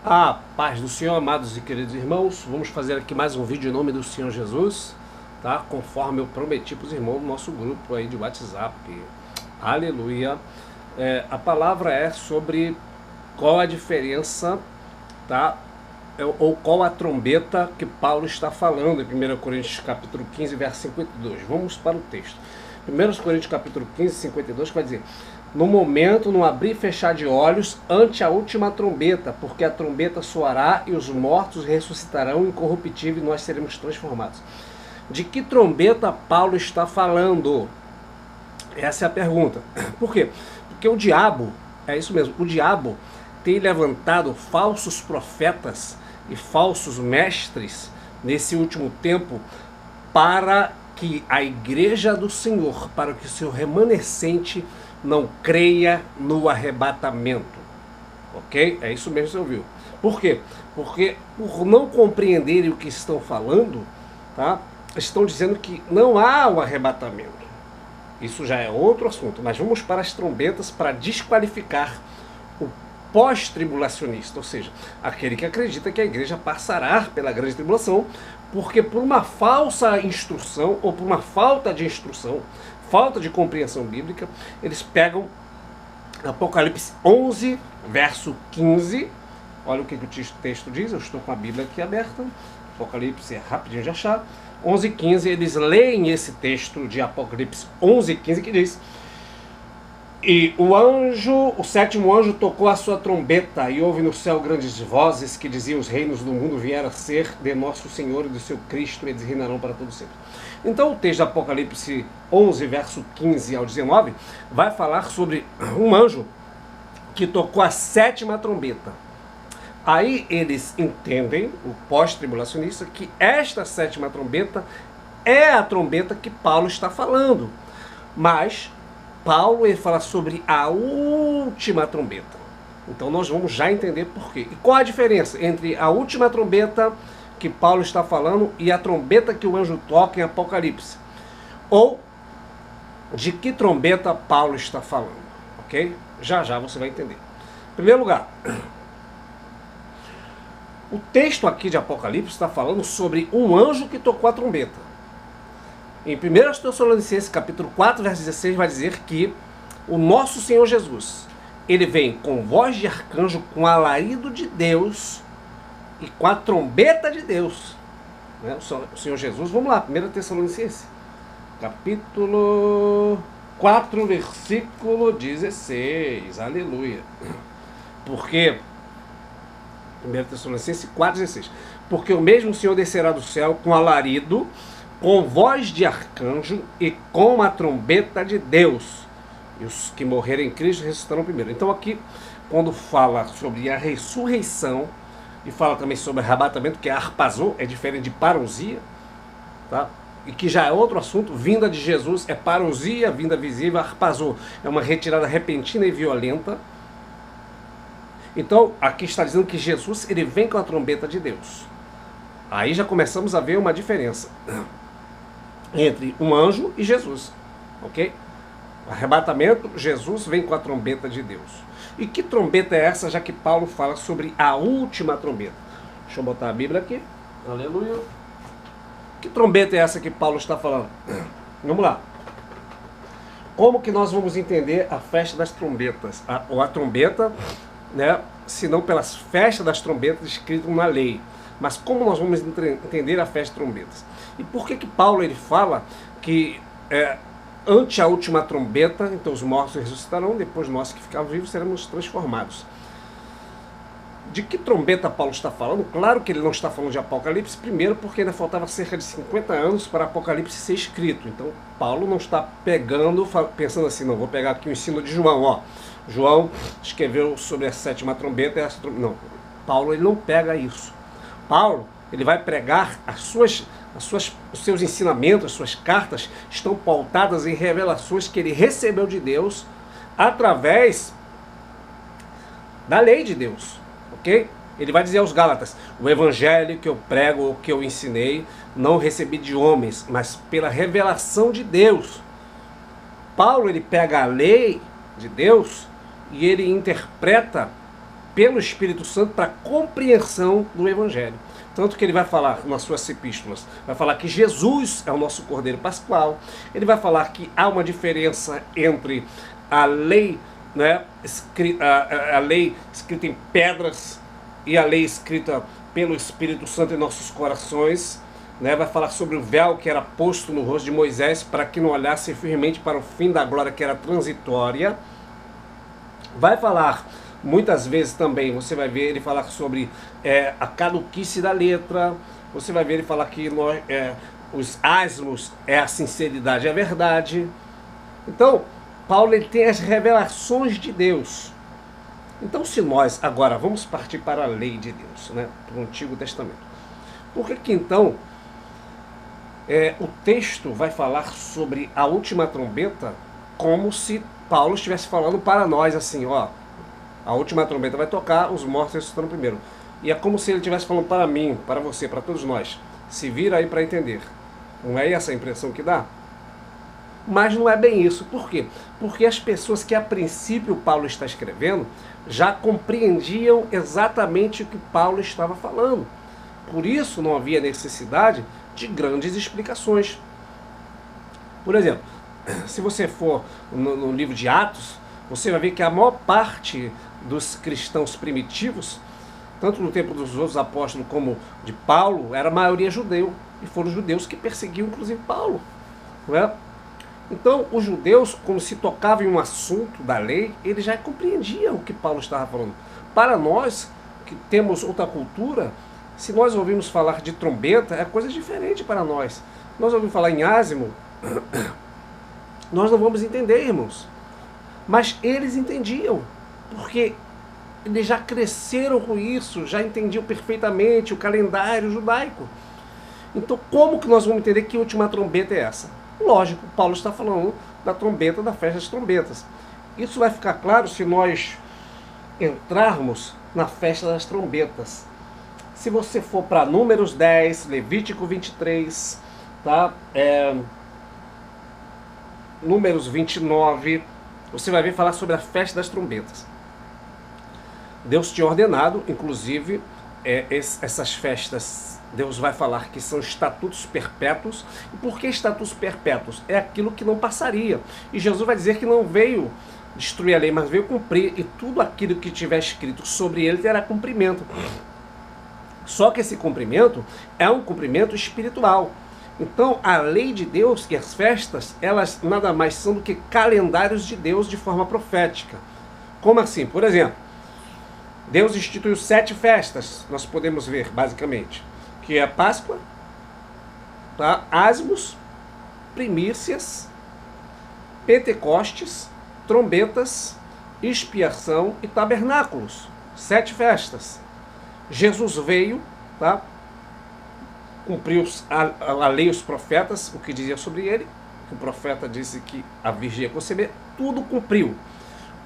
A paz do Senhor, amados e queridos irmãos. Vamos fazer aqui mais um vídeo em nome do Senhor Jesus, tá? Conforme eu prometi para os irmãos do nosso grupo aí de WhatsApp. Aleluia. A palavra é sobre qual a diferença, tá? Ou qual a trombeta que Paulo está falando em 1 Coríntios capítulo 15, verso 52. Vamos para o texto. 1 Coríntios capítulo 15, 52, que vai dizer: no momento, no abrir e fechar de olhos, ante a última trombeta, porque a trombeta soará e os mortos ressuscitarão incorruptível e nós seremos transformados. De que trombeta Paulo está falando? Essa é a pergunta. Por quê? Porque o diabo, é isso mesmo, o diabo tem levantado falsos profetas e falsos mestres nesse último tempo para que a igreja do Senhor, para que o seu remanescente não creia no arrebatamento. Ok? É isso mesmo que você ouviu. Por quê? Porque por não compreenderem o que estão falando, tá? Estão dizendo que não há o arrebatamento. Isso já é outro assunto, mas vamos para as trombetas para desqualificar o pós-tribulacionista, ou seja, aquele que acredita que a igreja passará pela grande tribulação, porque por uma falsa instrução ou por uma falta de instrução, falta de compreensão bíblica, eles pegam Apocalipse 11, verso 15, olha o que o texto diz, eu estou com a Bíblia aqui aberta, Apocalipse é rapidinho de achar, 11, 15, eles leem esse texto de Apocalipse 11, 15, que diz: e o sétimo anjo tocou a sua trombeta, e houve no céu grandes vozes que diziam: os reinos do mundo vieram a ser de nosso Senhor e do seu Cristo, e eles reinarão para todo sempre. Então o texto de Apocalipse 11, verso 15 ao 19, vai falar sobre um anjo que tocou a sétima trombeta. Aí eles entendem, o pós-tribulacionista, que esta sétima trombeta é a trombeta que Paulo está falando. Mas Paulo ele fala sobre a última trombeta. Então nós vamos já entender por quê. E qual a diferença entre a última trombeta que Paulo está falando e a trombeta que o anjo toca em Apocalipse? Ou de que trombeta Paulo está falando? Ok? Já já você vai entender. Em primeiro lugar, o texto aqui de Apocalipse está falando sobre um anjo que tocou a trombeta. Em 1 Tessalonicenses capítulo 4, verso 16, vai dizer que o nosso Senhor Jesus, ele vem com voz de arcanjo, com alarido de Deus e com a trombeta de Deus. Né? O Senhor Jesus, vamos lá, 1 Tessalonicenses, capítulo 4, versículo 16, aleluia. Porque 1 Tessalonicenses 4,16. Porque o mesmo Senhor descerá do céu com alarido, com voz de arcanjo e com a trombeta de Deus. E os que morrerem em Cristo ressuscitarão primeiro. Então aqui, quando fala sobre a ressurreição, e fala também sobre arrebatamento, que é arpazô, é diferente de parousia, tá? E que já é outro assunto, vinda de Jesus é parousia, vinda visível, arpazô. É uma retirada repentina e violenta. Então, aqui está dizendo que Jesus ele vem com a trombeta de Deus. Aí já começamos a ver uma diferença entre um anjo e Jesus. Ok? Arrebatamento, Jesus vem com a trombeta de Deus. E que trombeta é essa, já que Paulo fala sobre a última trombeta? Deixa eu botar a Bíblia aqui. Aleluia. Que trombeta é essa que Paulo está falando? Vamos lá. Como que nós vamos entender a festa das trombetas? Ou a trombeta, né, se não pelas festas das trombetas escritas na lei. Mas como nós vamos entender a festa de trombetas? E por que Paulo ele fala que ante a última trombeta, então os mortos ressuscitarão, depois nós que ficarmos vivos seremos transformados? De que trombeta Paulo está falando? Claro que ele não está falando de Apocalipse, primeiro porque ainda faltava cerca de 50 anos para Apocalipse ser escrito. Então Paulo não está pensando assim, não, vou pegar aqui o ensino de João, ó. João escreveu sobre a sétima trombeta, não, Paulo ele não pega isso. Paulo ele vai pregar os seus ensinamentos, as suas cartas estão pautadas em revelações que ele recebeu de Deus através da lei de Deus, ok? Ele vai dizer aos Gálatas: o evangelho que eu prego, o que eu ensinei, não recebi de homens, mas pela revelação de Deus. Paulo ele pega a lei de Deus e ele interpreta pelo Espírito Santo para a compreensão do Evangelho. Tanto que ele vai falar nas suas epístolas, vai falar que Jesus é o nosso Cordeiro Pascual, ele vai falar que há uma diferença entre a lei, né, a lei escrita em pedras e a lei escrita pelo Espírito Santo em nossos corações, né, vai falar sobre o véu que era posto no rosto de Moisés para que não olhasse firmemente para o fim da glória que era transitória. Vai falar muitas vezes também, você vai ver ele falar sobre a caduquice da letra, você vai ver ele falar que os asmos é a sinceridade e a verdade. Então, Paulo ele tem as revelações de Deus. Então, se nós agora vamos partir para a lei de Deus, né, para o Antigo Testamento, por que então o texto vai falar sobre a última trombeta como se Paulo estivesse falando para nós assim, ó, a última trombeta vai tocar, os mortos ressuscitarão primeiro. E é como se ele estivesse falando para mim, para você, para todos nós. Se vira aí para entender. Não é essa a impressão que dá? Mas não é bem isso. Por quê? Porque as pessoas que a princípio Paulo está escrevendo já compreendiam exatamente o que Paulo estava falando. Por isso não havia necessidade de grandes explicações. Por exemplo, se você for no livro de Atos, você vai ver que a maior parte dos cristãos primitivos, tanto no tempo dos outros apóstolos como de Paulo, era a maioria judeu. E foram os judeus que perseguiam inclusive Paulo. Não é? Então, os judeus, como se tocava em um assunto da lei, eles já compreendiam o que Paulo estava falando. Para nós, que temos outra cultura, se nós ouvimos falar de trombeta, é coisa diferente para nós. Nós ouvimos falar em ázimo, nós não vamos entender, irmãos. Mas eles entendiam, porque eles já cresceram com isso, já entendiam perfeitamente o calendário judaico. Então, como que nós vamos entender que última trombeta é essa? Lógico, Paulo está falando da trombeta, da festa das trombetas. Isso vai ficar claro se nós entrarmos na festa das trombetas. Se você for para Números 10, Levítico 23, tá? Números 29, você vai ver falar sobre a festa das trombetas. Deus tinha ordenado, inclusive, essas festas, Deus vai falar que são estatutos perpétuos. E por que estatutos perpétuos? É aquilo que não passaria. E Jesus vai dizer que não veio destruir a lei, mas veio cumprir. E tudo aquilo que tiver escrito sobre ele terá cumprimento. Só que esse cumprimento é um cumprimento espiritual. Então, a lei de Deus e as festas, elas nada mais são do que calendários de Deus de forma profética. Como assim? Por exemplo, Deus instituiu 7 festas, nós podemos ver, basicamente, que é a Páscoa, tá? Ázimos, primícias, Pentecostes, trombetas, expiação e tabernáculos. 7 festas. Jesus veio, tá? Cumpriu a lei e os profetas, o que dizia sobre ele, que o profeta disse que a virgem ia conceber, tudo cumpriu.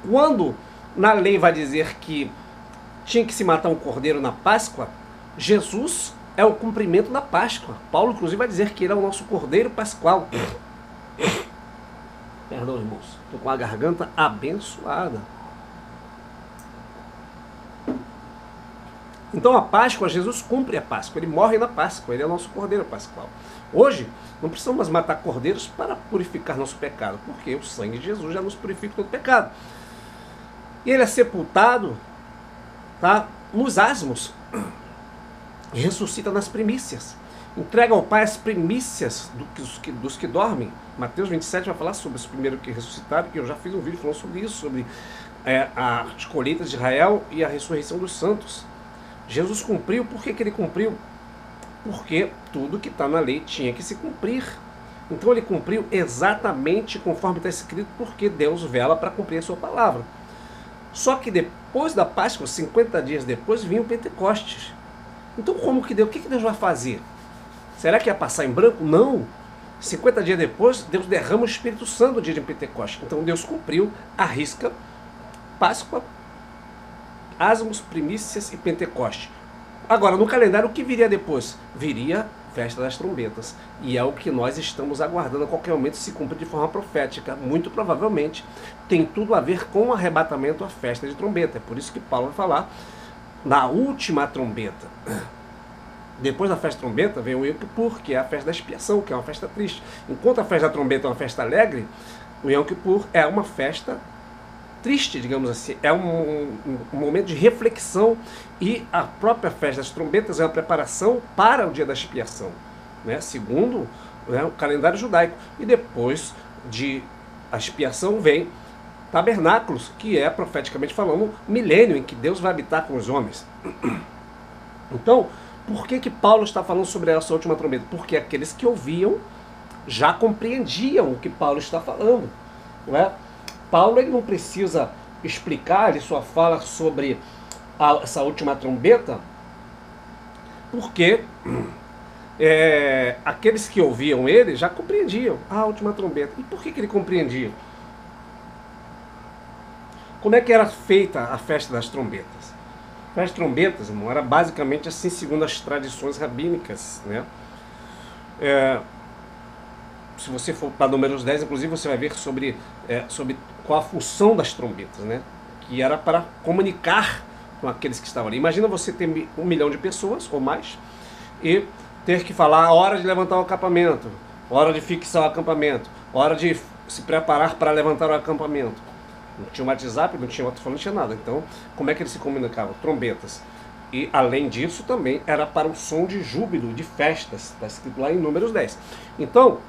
Quando na lei vai dizer que tinha que se matar um cordeiro na Páscoa, Jesus é o cumprimento da Páscoa. Paulo, inclusive, vai dizer que ele é o nosso cordeiro pascual. Perdão, irmãos, estou com a garganta abençoada. Então a Páscoa, Jesus cumpre a Páscoa, ele morre na Páscoa, ele é o nosso cordeiro pascual. Hoje, não precisamos matar cordeiros para purificar nosso pecado, porque o sangue de Jesus já nos purifica todo pecado. E ele é sepultado, tá, nos asmos, e ressuscita nas primícias. Entrega ao Pai as primícias dos que dormem. Mateus 27 vai falar sobre os primeiros que ressuscitaram, que eu já fiz um vídeo falando sobre isso, sobre as colheitas de Israel e a ressurreição dos santos. Jesus cumpriu. Por que ele cumpriu? Porque tudo que está na lei tinha que se cumprir. Então ele cumpriu exatamente conforme está escrito, porque Deus vela para cumprir a sua palavra. Só que depois da Páscoa, 50 dias depois, vinha o Pentecostes. Então como que Deus, o que Deus vai fazer? Será que ia passar em branco? Não. 50 dias depois, Deus derrama o Espírito Santo no dia de Pentecostes. Então Deus cumpriu a risca Páscoa, ázimos, primícias e Pentecoste. Agora, no calendário, o que viria depois? Viria festa das trombetas. E é o que nós estamos aguardando a qualquer momento se cumpre de forma profética. Muito provavelmente tem tudo a ver com o arrebatamento, a festa de trombeta. É por isso que Paulo vai falar na última trombeta. Depois da festa de trombeta vem o Yom Kippur, que é a festa da expiação, que é uma festa triste. Enquanto a festa da trombeta é uma festa alegre, o Yom Kippur é uma festa triste, digamos assim. É um momento de reflexão, e a própria festa das trombetas é uma preparação para o dia da expiação, né? Segundo, né, o calendário judaico. E depois de a expiação vem tabernáculos, que é, profeticamente falando, milênio em que Deus vai habitar com os homens. Então, por que Paulo está falando sobre essa última trombeta? Porque aqueles que ouviam já compreendiam o que Paulo está falando, não é? Paulo, ele não precisa explicar, ele só fala sobre essa última trombeta, porque aqueles que ouviam ele já compreendiam a última trombeta. E por que ele compreendia? Como é que era feita a festa das trombetas? A festa das trombetas, irmão, era basicamente assim, segundo as tradições rabínicas, né? Se você for para Números 10, inclusive, você vai ver sobre qual a função das trombetas, né? Que era para comunicar com aqueles que estavam ali. Imagina você ter 1 milhão de pessoas ou mais e ter que falar a hora de levantar o acampamento, hora de fixar o acampamento, hora de se preparar para levantar o acampamento. Não tinha WhatsApp, não tinha WhatsApp, não tinha nada. Então, como é que eles se comunicavam? Trombetas. E, além disso, também era para o som de júbilo, de festas. Está escrito lá em Números 10. Então,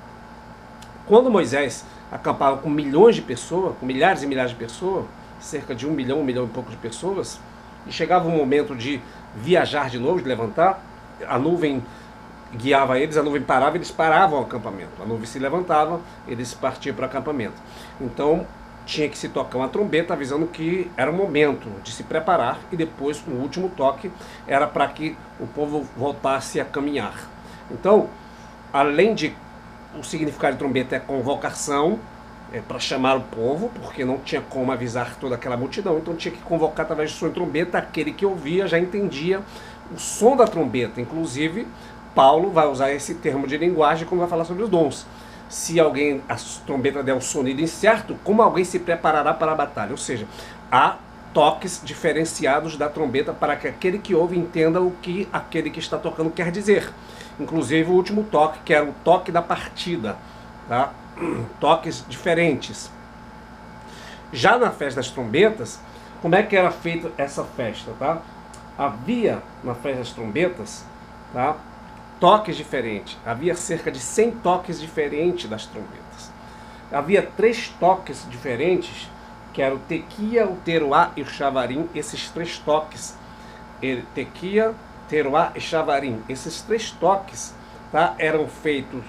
quando Moisés acampava com milhões de pessoas, com milhares e milhares de pessoas, cerca de 1 milhão e pouco de pessoas, e chegava o momento de viajar de novo, de levantar, a nuvem guiava eles, a nuvem parava, eles paravam o acampamento. A nuvem se levantava, eles partiam para o acampamento. Então, tinha que se tocar uma trombeta avisando que era o momento de se preparar, e depois o último toque era para que o povo voltasse a caminhar. Então, além de o significado de trombeta é convocação, para chamar o povo, porque não tinha como avisar toda aquela multidão, então tinha que convocar através de som de trombeta. Aquele que ouvia já entendia o som da trombeta. Inclusive, Paulo vai usar esse termo de linguagem quando vai falar sobre os dons. Se alguém, a trombeta der um sonido incerto, como alguém se preparará para a batalha? Ou seja, há toques diferenciados da trombeta para que aquele que ouve entenda o que aquele que está tocando quer dizer. Inclusive o último toque, que era o toque da partida, tá? Toques diferentes. Já na festa das trombetas, como é que era feita essa festa, tá? Havia na festa das trombetas, tá, toques diferentes. Havia cerca de 100 toques diferentes das trombetas. Havia 3 toques diferentes, que eram o tequia, o teruá e o chavarim. Esses 3 toques, tequia, teruá e chavarim, esses 3 toques, tá, eram feitos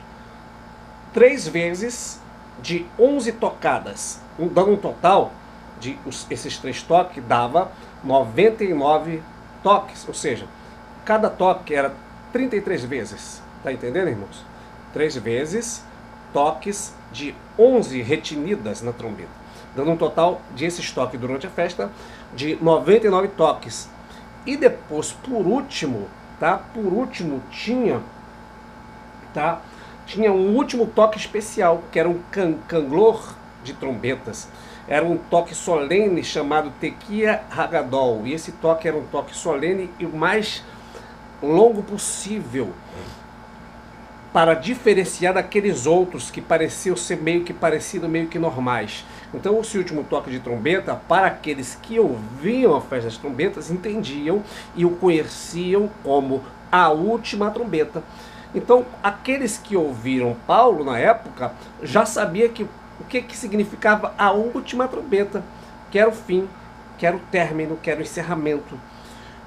3 vezes de 11 tocadas, dando um total de esses 3 toques dava 99 toques, ou seja, cada toque era 33 vezes, tá entendendo, irmãos? 3 vezes toques de 11 retinidas na trombeta, dando um total de esses toques durante a festa de 99 toques. E depois, por último, tá? Por último tinha um último toque especial, que era um canglor de trombetas. Era um toque solene chamado Tequia Hagadol. E esse toque era um toque solene e o mais longo possível, para diferenciar daqueles outros que pareciam ser meio que normais. Então esse último toque de trombeta, para aqueles que ouviam a festa das trombetas, entendiam e o conheciam como a última trombeta. Então aqueles que ouviram Paulo na época já sabiam o que significava a última trombeta, que era o fim, que era o término, que era o encerramento.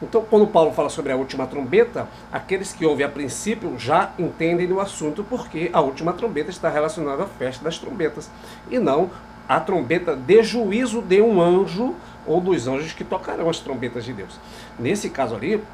Então, quando Paulo fala sobre a última trombeta, aqueles que ouvem a princípio já entendem o assunto, porque a última trombeta está relacionada à festa das trombetas, e não a trombeta de juízo de um anjo ou dos anjos que tocarão as trombetas de Deus. Nesse caso ali,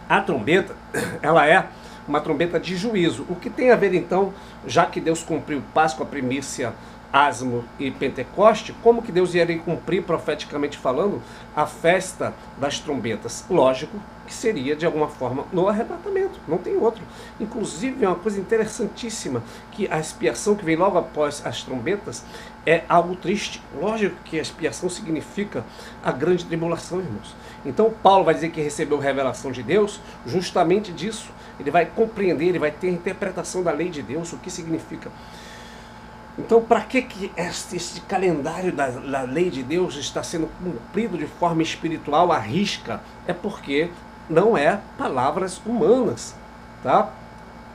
a trombeta, ela é uma trombeta de juízo. O que tem a ver então, já que Deus cumpriu Páscoa, a primícia Asmo e Pentecoste, como que Deus iria cumprir, profeticamente falando, a festa das trombetas? Lógico que seria, de alguma forma, no arrebatamento, não tem outro. Inclusive, é uma coisa interessantíssima, que a expiação que vem logo após as trombetas é algo triste. Lógico que a expiação significa a grande tribulação, irmãos. Então, Paulo vai dizer que recebeu revelação de Deus justamente disso. Ele vai compreender, ele vai ter a interpretação da lei de Deus, o que significa. Então, para que esse calendário da lei de Deus está sendo cumprido de forma espiritual à risca? É porque não é palavras humanas, tá?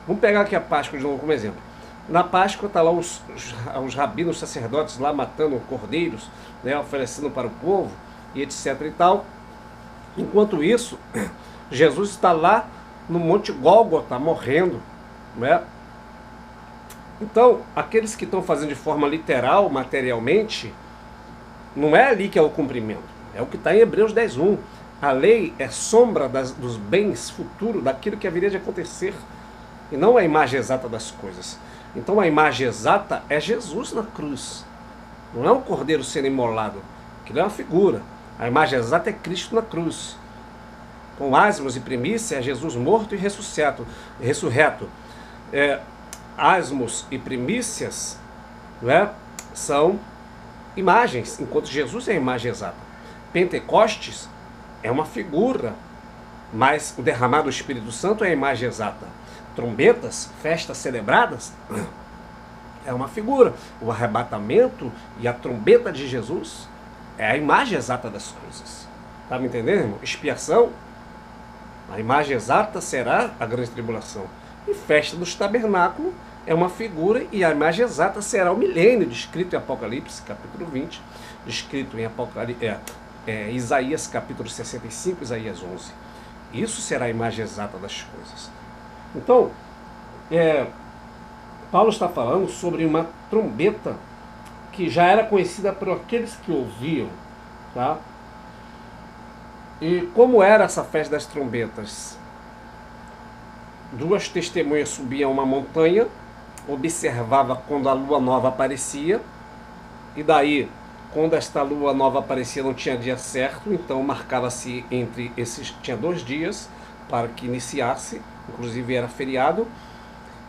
Vamos pegar aqui a Páscoa de novo como exemplo. Na Páscoa está lá os rabinos, os sacerdotes lá matando cordeiros, né, oferecendo para o povo e etc e tal. Enquanto isso, Jesus está lá no Monte Gólgota morrendo, né? Então, aqueles que estão fazendo de forma literal, materialmente, não é ali que é o cumprimento. É o que está em Hebreus 10:1. A lei é sombra dos bens futuros, daquilo que haveria de acontecer, e não a imagem exata das coisas. Então, a imagem exata é Jesus na cruz. Não é um cordeiro sendo imolado. Aquilo é uma figura. A imagem exata é Cristo na cruz. Com asmos e primícias, é Jesus morto e ressurreto. Asmos e primícias, né, são imagens, enquanto Jesus é a imagem exata. Pentecostes é uma figura, mas o derramar do Espírito Santo é a imagem exata. Trombetas, festas celebradas, é uma figura. O arrebatamento e a trombeta de Jesus é a imagem exata das coisas. Tá me entendendo, irmão? Expiação, a imagem exata será a grande tribulação. E festa dos tabernáculos é uma figura e a imagem exata será o milênio, descrito em Apocalipse, capítulo 20, descrito em Isaías, capítulo 65, Isaías 11. Isso será a imagem exata das coisas. Então, Paulo está falando sobre uma trombeta que já era conhecida por aqueles que ouviam, tá? E como era essa festa das trombetas? Duas testemunhas subiam uma montanha, observava quando a lua nova aparecia, e daí, quando esta lua nova aparecia, não tinha dia certo, então marcava-se entre esses, tinha 2 dias para que iniciasse, inclusive era feriado,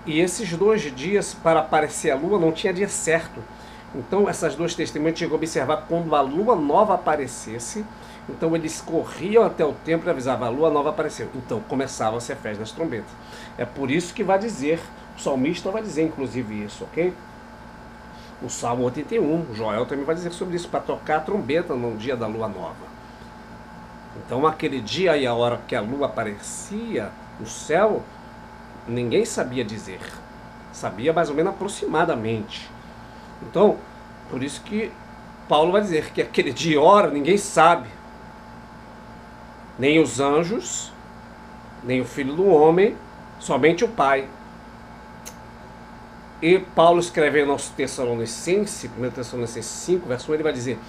e esses 2 dias para aparecer a lua não tinha dia certo. Então essas 2 testemunhas tinham que observar quando a lua nova aparecesse. Então eles corriam até o templo e avisavam: a lua nova apareceu. Então começava-se a festa das trombetas. É por isso que vai dizer, o salmista vai dizer inclusive isso, ok? O Salmo 81, Joel também vai dizer sobre isso, para tocar a trombeta no dia da lua nova. Então aquele dia e a hora que a lua aparecia no céu, ninguém sabia dizer. Sabia mais ou menos aproximadamente. Então, por isso que Paulo vai dizer que aquele dia e hora ninguém sabe. Nem os anjos, nem o Filho do Homem, somente o Pai. E Paulo escrevendo aos Tessalonicenses, 1 Tessalonicenses 5, verso 1, ele vai dizer: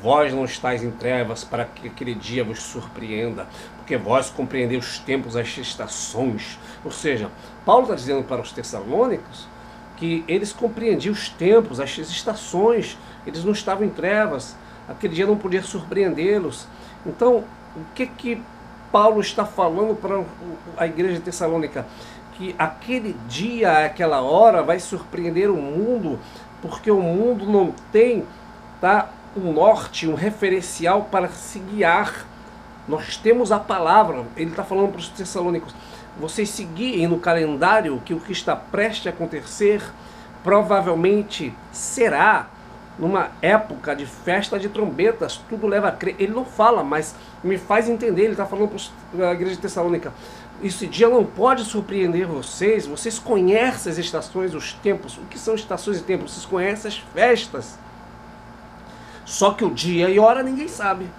vós não estáis em trevas para que aquele dia vos surpreenda, porque vós compreendeis os tempos, as estações. Ou seja, Paulo está dizendo para os tessalônicos que eles compreendiam os tempos, as estações, eles não estavam em trevas, aquele dia não podia surpreendê-los. Então, o que Paulo está falando para a igreja tessalônica? Que aquele dia, aquela hora vai surpreender o mundo, porque o mundo não tem, tá, um norte, um referencial para se guiar. Nós temos a palavra. Ele está falando para os tessalônicos: vocês se guiem no calendário, que o que está prestes a acontecer provavelmente será numa época de festa de trombetas. Tudo leva a crer. Ele não fala, mas me faz entender. Ele está falando para a igreja tessalônica: esse dia não pode surpreender vocês. Vocês conhecem as estações, os tempos. O que são estações e tempos? Vocês conhecem as festas. Só que o dia e hora ninguém sabe.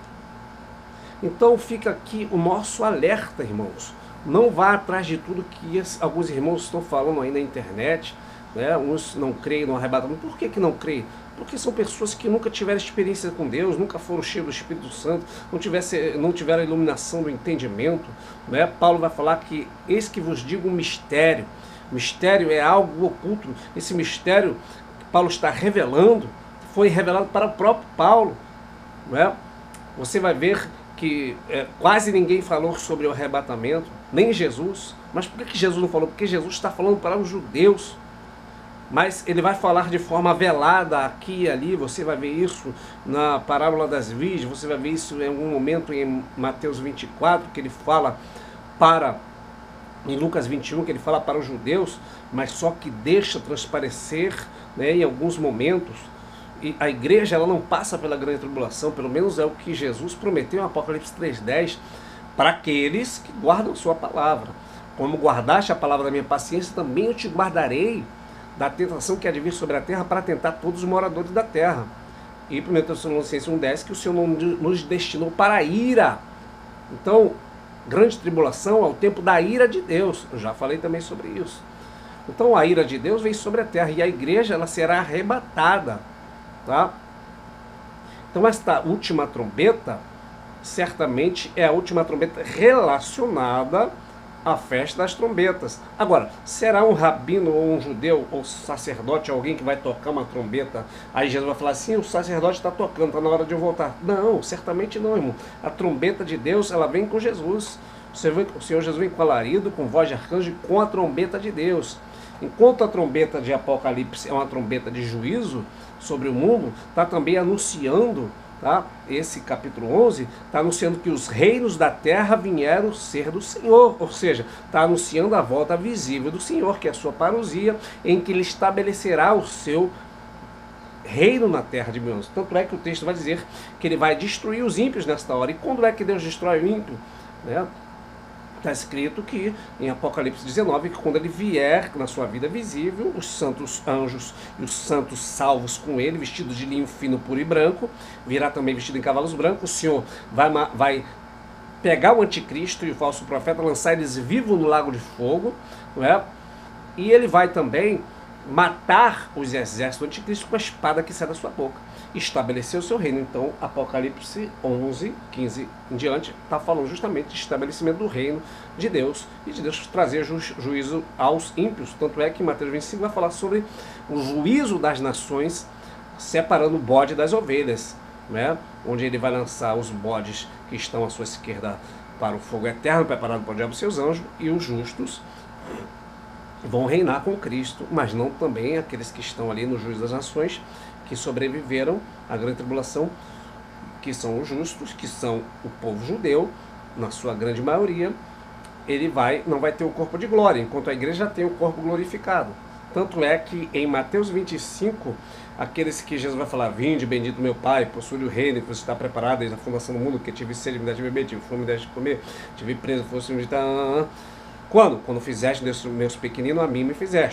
Então fica aqui o nosso alerta, irmãos. Não vá atrás de tudo que alguns irmãos estão falando aí na internet, né? Uns não creem no arrebatamento. Por que não creem? Porque são pessoas que nunca tiveram experiência com Deus, nunca foram cheios do Espírito Santo, não tiveram a iluminação do entendimento, né? Paulo vai falar que eis que vos digo um mistério. Mistério é algo oculto. Esse mistério, Paulo está revelando foi revelado para o próprio Paulo. Não é? Você vai ver que quase ninguém falou sobre o arrebatamento, nem Jesus. Mas por que Jesus não falou? Porque Jesus está falando para os judeus. Mas ele vai falar de forma velada aqui e ali. Você vai ver isso na parábola das virgens, você vai ver isso em algum momento em Mateus 24, que ele fala em Lucas 21, que ele fala para os judeus, mas só que deixa transparecer, né, em alguns momentos. E a igreja, ela não passa pela grande tribulação, pelo menos é o que Jesus prometeu em Apocalipse 3:10, para aqueles que guardam sua palavra. Como guardaste a palavra da minha paciência, também eu te guardarei da tentação que há de vir sobre a terra para tentar todos os moradores da terra. E 1 Tessalonicenses 1:10, que o Senhor não nos destinou para a ira. Então, grande tribulação é o tempo da ira de Deus. Eu já falei também sobre isso. Então, a ira de Deus vem sobre a terra e a igreja, ela será arrebatada. Tá? Então, esta última trombeta, certamente é a última trombeta relacionada à festa das trombetas. Agora, será um rabino ou um judeu ou sacerdote, alguém que vai tocar uma trombeta? Aí Jesus vai falar assim, o sacerdote está tocando, está na hora de eu voltar. Não, certamente não, irmão. A trombeta de Deus, ela vem com Jesus. O Senhor Jesus vem com alarido, com voz de arcanjo, com a trombeta de Deus. Enquanto a trombeta de Apocalipse é uma trombeta de juízo sobre o mundo, está também anunciando, tá? Esse capítulo 11 está anunciando que os reinos da terra vieram ser do Senhor, ou seja, está anunciando a volta visível do Senhor, que é a sua parousia, em que ele estabelecerá o seu reino na terra de 1000 anos. Tanto é que o texto vai dizer que ele vai destruir os ímpios nesta hora. E quando é que Deus destrói o ímpio? Né? Está escrito que em Apocalipse 19, que quando ele vier na sua vida visível, os santos anjos e os santos salvos com ele, vestidos de linho fino, puro e branco, virá também vestido em cavalos brancos. O Senhor vai pegar o anticristo e o falso profeta, lançar eles vivos no lago de fogo, não é? E ele vai também matar os exércitos do anticristo com a espada que sai da sua boca, estabelecer o seu reino. Então, Apocalipse 11, 15 em diante, está falando justamente de estabelecimento do reino de Deus e de Deus trazer juízo aos ímpios. Tanto é que em Mateus 25 vai falar sobre o juízo das nações, separando o bode das ovelhas, né? Onde ele vai lançar os bodes que estão à sua esquerda para o fogo eterno, preparado para o diabo e seus anjos, e os justos vão reinar com Cristo, mas não também aqueles que estão ali no juízo das nações, que sobreviveram à grande tribulação, que são os justos, que são o povo judeu, na sua grande maioria. Ele não vai ter o corpo de glória, enquanto a igreja já tem o corpo glorificado. Tanto é que em Mateus 25, aqueles que Jesus vai falar, vinde, bendito meu Pai, possui o reino que você está preparado desde a fundação do mundo, que tive sede, me deste de beber, tive fome, me deste de comer, tive preso, fosse me dar... Quando fizeste meus pequeninos, a mim me fizeste.